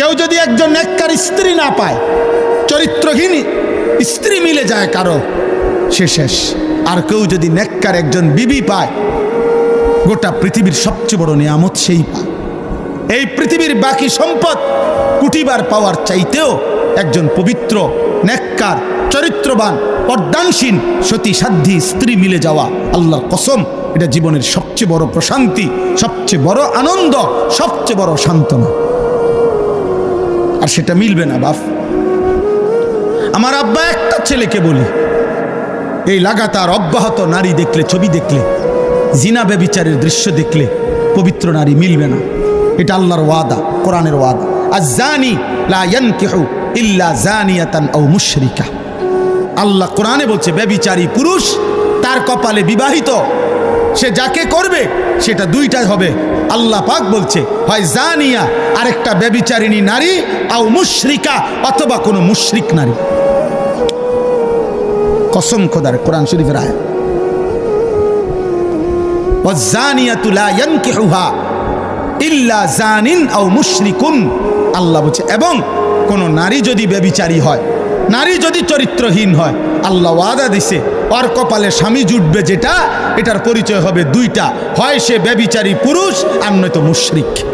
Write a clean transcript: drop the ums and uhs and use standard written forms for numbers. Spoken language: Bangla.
কেউ যদি একজন নেককার স্ত্রী না পায়, চরিত্রহীন স্ত্রী মিলে যায় কারো, সে শেষ। আর কেউ যদি নেককার একজন বিবি পায়, গোটা পৃথিবীর সবচেয়ে বড় নিয়ামত সেই পায়। এই পৃথিবীর বাকি সম্পদ কুটিবার পাওয়ার চাইতেও একজন পবিত্র, নেককার, চরিত্রবান, পর্দানসীন, সতী সাধ্যী স্ত্রী মিলে যাওয়া, আল্লাহর কসম, এটা জীবনের সবচেয়ে বড় প্রশান্তি, সবচেয়ে বড় আনন্দ, সবচেয়ে বড় সান্ত্বনা। আর সেটা মিলবে না বাপ। আমার আব্বা একটা ছেলেকে বলি, এই লাগাতার অব্যাহত নারী দেখলে, ছবি দেখলে, জিনা ব্যভিচারের দৃশ্য দেখলে পবিত্র নারী মিলবে না। এটা আল্লাহর ওয়াদা, কোরআনের ওয়াদা। আয-যানি লা ইয়ানকিহু ইল্লা যানিয়াতান আও মুশরিকা। আল্লাহ কোরআনে বলছে, ব্যভিচারী পুরুষ তার কপালে বিবাহিত, সে যাকে করবে সেটা দুইটাই হবে। আল্লাহ পাক বলছে, হয় জানিয়া আরেকটা ব্যভিচারিণী নারী, আও মুশরিকা অথবা কোনো মুশরিক নারী। কসম খোদার, কোরআন শরীফের আয়াত। ওয়াজ-জানিয়াতু লা ইয়ানকিহুহা ইল্লা জানিন আও মুশরিকুন। আল্লাহ বলছে, এবং কোন নারী যদি ব্যভিচারী হয়, নারী যদি চরিত্রহীন হয়, আল্লাহ ওয়াদা দিছে ওর কপালে স্বামী জুটবে যেটা, এটার পরিচয় হবে দুইটা, হয় সে ব্যভিচারী পুরুষ আর নয়তো মুশরিক।